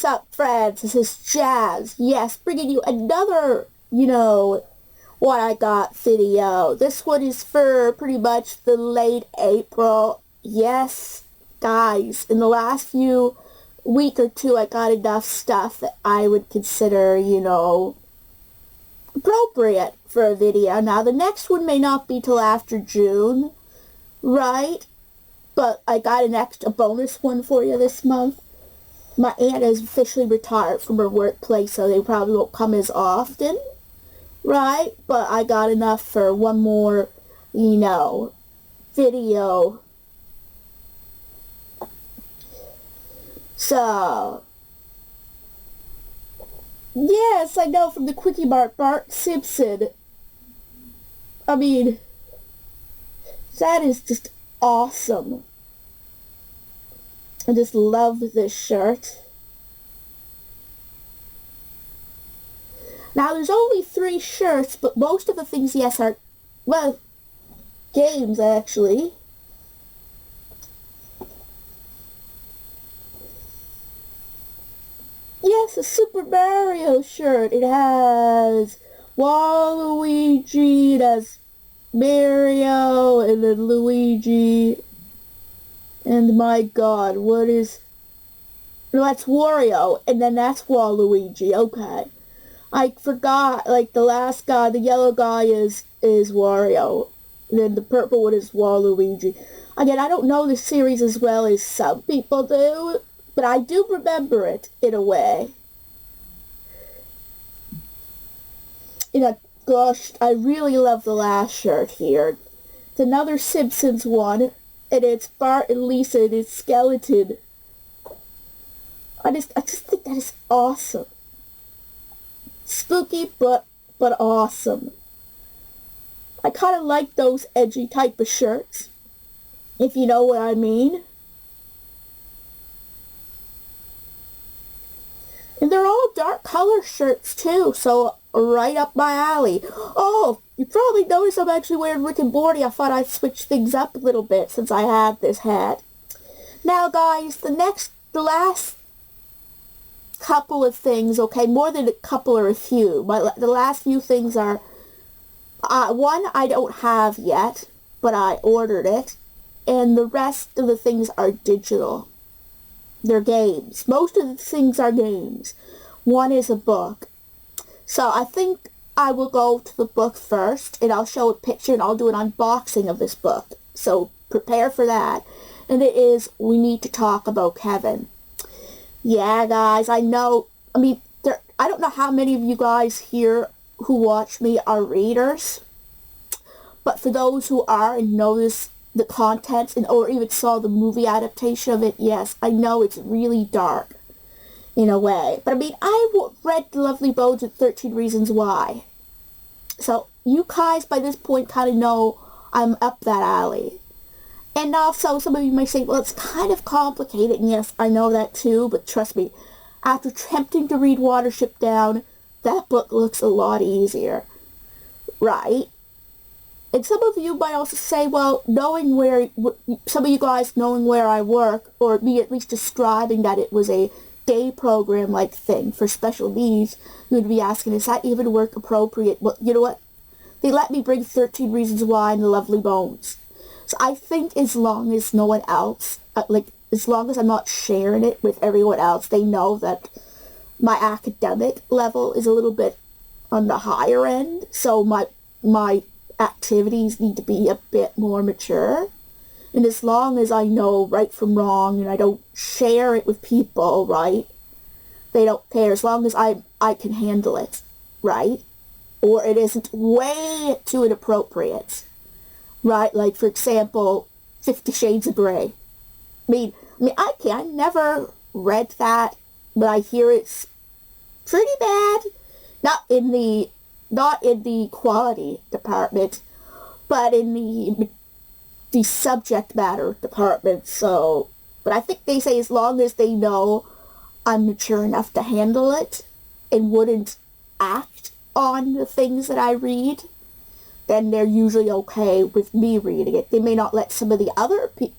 up, friends? This is Jazz. Yes, bringing you another, what I got video. This one is for pretty much the late April. Yes, guys, in the last week or two, I got enough stuff that I would consider, appropriate for a video. Now, the next one may not be till after June, right? But I got a bonus one for you this month. My aunt is officially retired from her workplace, so they probably won't come as often, right? But I got enough for one more, video. So, yes, I know from the Quickie Mart, Bart Simpson. I mean, that is just awesome. I just love this shirt. Now, there's only 3 shirts, but most of the things, yes, are, well, games, actually. Yes, a Super Mario shirt. It has Waluigi, it has Mario, and then Luigi. And my god, no, that's Wario, and then that's Waluigi, okay. I forgot, like, the last guy, the yellow guy is Wario, and then the purple one is Waluigi. Again, I don't know the series as well as some people do, but I do remember it, in a way. Gosh, I really love the last shirt here. It's another Simpsons one. And it's Bart and Lisa and his skeleton. I just think that is awesome. Spooky, but awesome. I kind of like those edgy type of shirts, if you know what I mean. And they're all dark color shirts too, so right up my alley. Oh, you probably noticed I'm actually wearing Rick and Morty. I thought I'd switch things up a little bit since I had this hat. Now, guys, the last couple of things, okay, more than a couple or a few. The last few things are, one I don't have yet, but I ordered it. And the rest of the things are digital. They're games. Most of the things are games. One is a book. So I think I will go to the book first, and I'll show a picture, and I'll do an unboxing of this book. So prepare for that. And it is We Need to Talk About Kevin. Yeah, guys, I know. I mean, I don't know how many of you guys here who watch me are readers. But for those who are and know the contents, or even saw the movie adaptation of it, yes, I know it's really dark. In a way. But I mean, I read The Lovely Bones and 13 Reasons Why. So, you guys by this point kind of know I'm up that alley. And also, some of you may say, well, it's kind of complicated. And yes, I know that too, but trust me, after attempting to read Watership Down, that book looks a lot easier. Right? And some of you might also say, well, some of you guys knowing where I work, or me at least describing that it was a day program like thing for special needs, you would be asking, is that even work appropriate? Well, you know what? They let me bring 13 Reasons Why and The Lovely Bones. So I think as long as no one else, as long as I'm not sharing it with everyone else, they know that my academic level is a little bit on the higher end, so my activities need to be a bit more mature. And as long as I know right from wrong and I don't share it with people, right, they don't care. As long as I can handle it, right? Or it isn't way too inappropriate, right? Like, for example, 50 Shades of Grey. I mean, I never read that, but I hear it's pretty bad. Not in the quality department, but in the subject matter department. So, but I think they say as long as they know I'm mature enough to handle it and wouldn't act on the things that I read, then they're usually okay with me reading it. They may not let some of the other people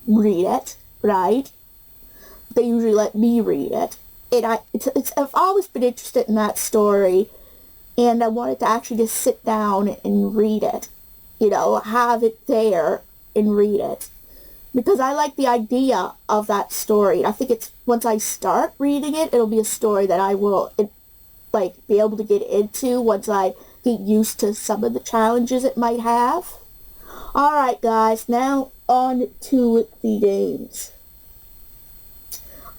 read it, right? They usually let me read it. I've always been interested in that story, and I wanted to actually just sit down and read it. Have it there and read it. Because I like the idea of that story. I think once I start reading it, it'll be a story that I will, be able to get into once I get used to some of the challenges it might have. Alright, guys, now on to the games.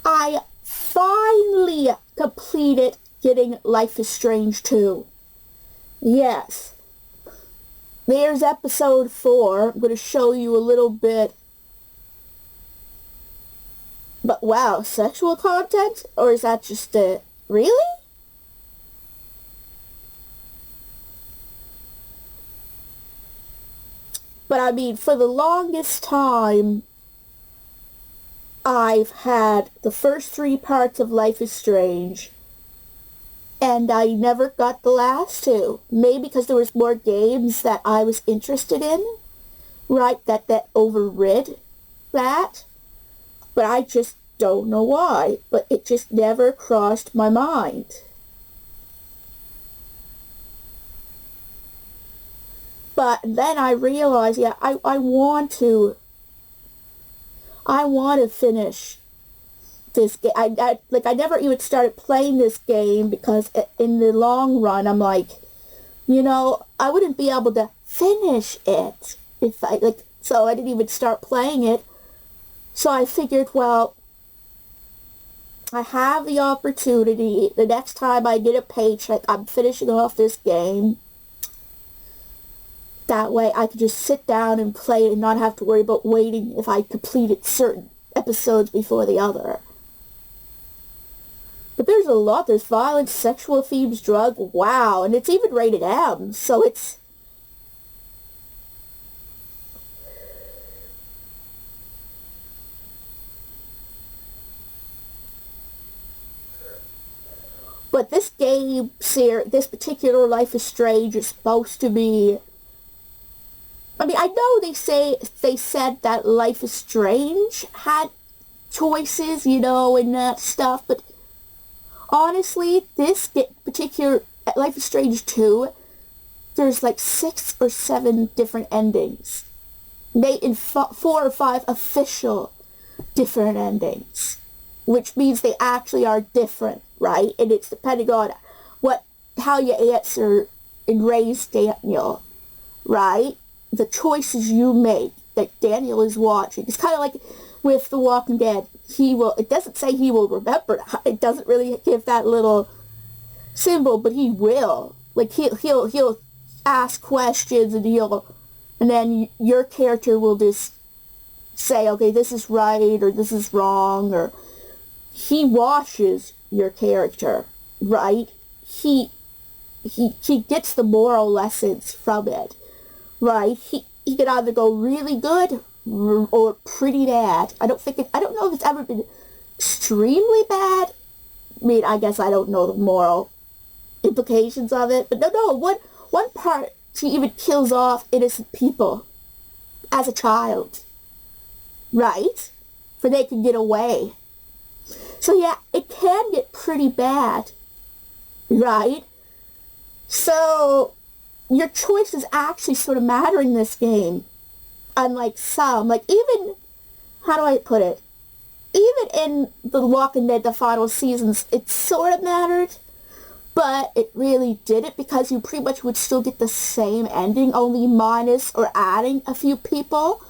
I finally completed getting Life is Strange 2. Yes. There's episode 4. I'm going to show you a little bit. But wow, sexual content? Or is that just it? Really? But I mean, for the longest time, I've had the first 3 parts of Life is Strange, and I never got the last 2. Maybe because there was more games that I was interested in, right, that overrid that. But I just don't know why. But it just never crossed my mind. But then I realized, yeah, I want to finish this game. I never even started playing this game because in the long run, I'm like, I wouldn't be able to finish it if so I didn't even start playing it. So I figured, well, I have the opportunity. The next time I get a paycheck, I'm finishing off this game. That way I could just sit down and play it and not have to worry about waiting if I completed certain episodes before the other. But there's a lot. There's violence, sexual themes, drug. Wow. And it's even rated M. So it's... But this game series, this particular Life is Strange is supposed to be... I mean, I know they said that Life is Strange had choices, and that stuff, but honestly, this particular Life is Strange 2, there's 6 or 7 different endings. In 4 or 5 official different endings, which means they actually are different, right? And it's depending on how you answer and raise Daniel, right? The choices you make that Daniel is watching. It's kind of like with The Walking Dead. It doesn't say he will remember. It doesn't really give that little symbol, but he will. He'll ask questions and then your character will just say, okay, this is right or this is wrong, or he watches your character, right? He gets the moral lessons from it. Right, he could either go really good or pretty bad. I don't know if it's ever been extremely bad. I mean, I guess I don't know the moral implications of it. But no, one part, he even kills off innocent people as a child. Right? For they can get away. So yeah, it can get pretty bad. Right? So... your choices actually sort of matter in this game. Unlike some, even, how do I put it? Even in The Walking Dead, the final seasons, it sort of mattered. But it really didn't because you pretty much would still get the same ending, only minus or adding a few people,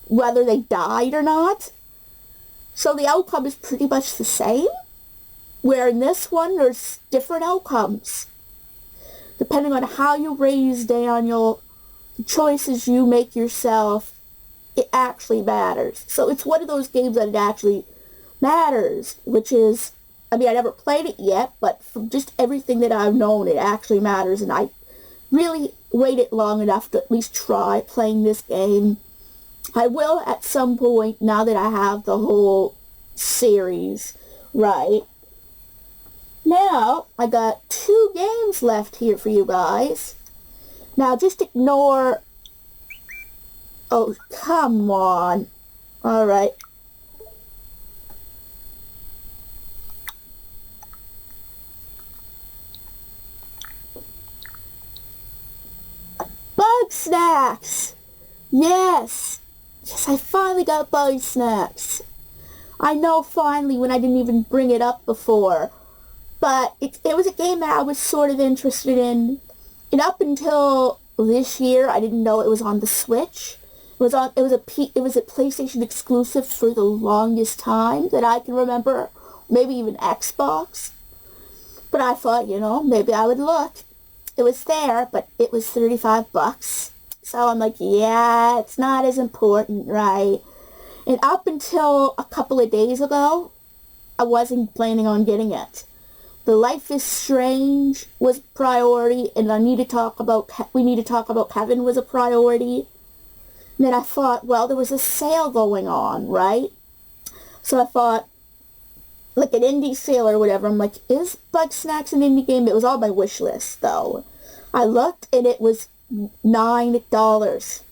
whether they died or not. So the outcome is pretty much the same. Where in this one, there's different outcomes. Depending on how you raise Daniel, the choices you make yourself, it actually matters. So it's one of those games that it actually matters, which is, I mean, I never played it yet, but from just everything that I've known, it actually matters, and I really waited long enough to at least try playing this game. I will at some point, now that I have the whole series, right? Now, I got 2 games left here for you guys. Now, just ignore... Oh, come on. Alright. Snacks! Yes! Yes, I finally got Bug Snacks. I know finally when I didn't even bring it up before. But it was a game that I was sort of interested in. And up until this year, I didn't know it was on the Switch. It was a PlayStation exclusive for the longest time that I can remember. Maybe even Xbox. But I thought, maybe I would look. It was there, but it was $35. So I'm like, yeah, it's not as important, right? And up until a couple of days ago, I wasn't planning on getting it. The Life is Strange was priority, and we need to talk about Kevin was a priority. And then I thought, well, there was a sale going on, right? So I thought, like an indie sale or whatever. I'm like, is Bug Snacks an indie game? It was on my wish list, though. I looked, and it was $9.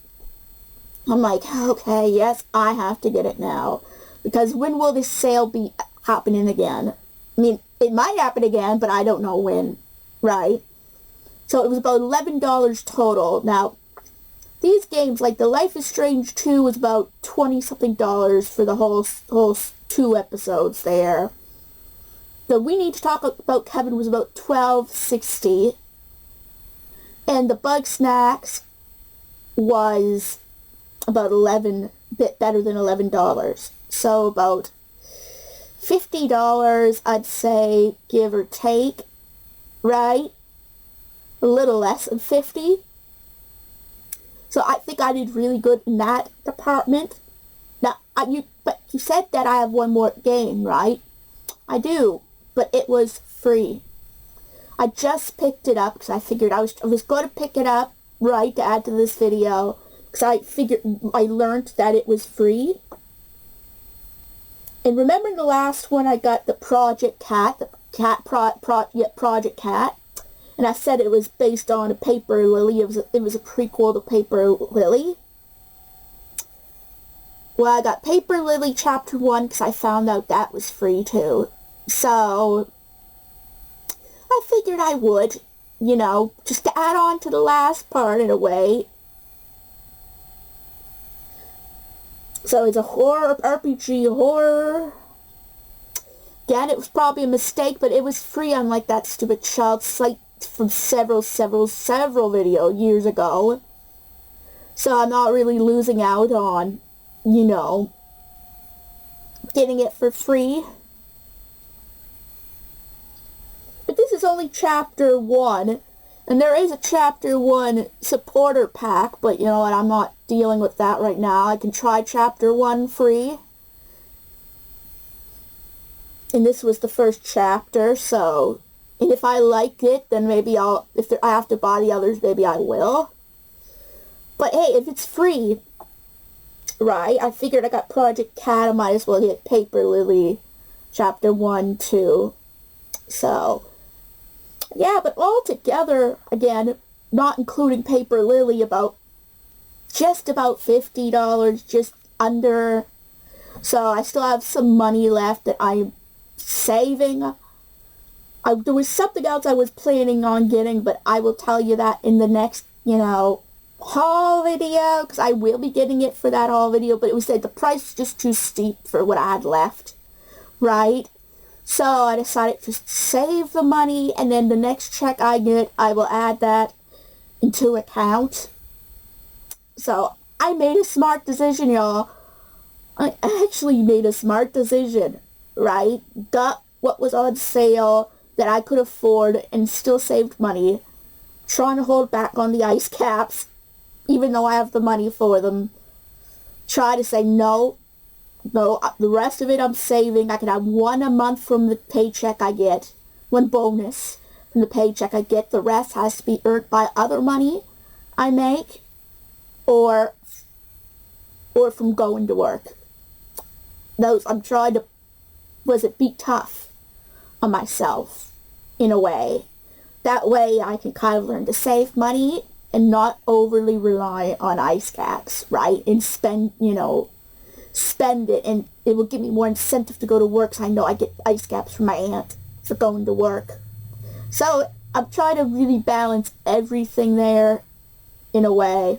I'm like, okay, yes, I have to get it now. Because when will this sale be happening again? I mean, it might happen again, but I don't know when, right? So it was about $11 total. Now, these games, like the Life is Strange 2 was about 20-something dollars for the whole 2 episodes there. The We Need to Talk About Kevin was about $12.60. And the Bug Snacks was about bit better than $11. So about $50, I'd say, give or take, right? A little less than 50. So I think I did really good in that department. Now, but you said that I have one more game, right? I do, but it was free. I just picked it up because I figured I was going to pick it up, right, to add to this video, because I learned that it was free. And remember in the last one I got the Project Cat, Project Cat, and I said it was based on a Paper Lily. It was a prequel to Paper Lily. Well, I got Paper Lily Chapter 1 because I found out that was free too. So I figured I would, just to add on to the last part in a way. So it's a horror, RPG horror. Again, it was probably a mistake, but it was free, unlike that stupid child site from several video years ago. So I'm not really losing out on, getting it for free. But this is only Chapter 1. And there is a Chapter 1 supporter pack, but you know what, I'm not dealing with that right now. I can try Chapter 1 free. And this was the first chapter, so... And if I like it, then maybe I have to buy the others, maybe I will. But hey, if it's free, right, I figured I got Project Cat, I might as well get Paper Lily Chapter 1, too. So... yeah, but altogether, again, not including Paper Lily, just about $50, just under. So I still have some money left that I'm saving. There was something else I was planning on getting, but I will tell you that in the next, haul video, because I will be getting it for that haul video, but it was said the price was just too steep for what I had left, right? So I decided to save the money, and then the next check I get, I will add that into account. So I made a smart decision, y'all. I actually made a smart decision, right? Got what was on sale that I could afford and still saved money. Trying to hold back on the ice caps, even though I have the money for them. Try to say no, the rest of it I'm saving. I can have one a month from the paycheck I get. One bonus from the paycheck I get. The rest has to be earned by other money I make. Or from going to work. I'm trying to, be tough on myself, in a way. That way I can kind of learn to save money and not overly rely on ice caps, right? And spend it, and it will give me more incentive to go to work, so I know I get ice caps from my aunt for going to work. So I'm trying to really balance everything there, in a way.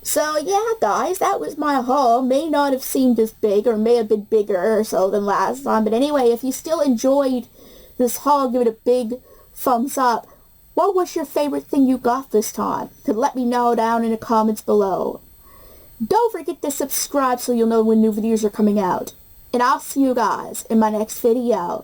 So yeah, guys, that was my haul. May not have seemed as big, or may have been bigger or so than last time. But anyway, if you still enjoyed this haul, give it a big thumbs up. What was your favorite thing you got this time? Could let me know down in the comments below. Don't forget to subscribe so you'll know when new videos are coming out. And I'll see you guys in my next video.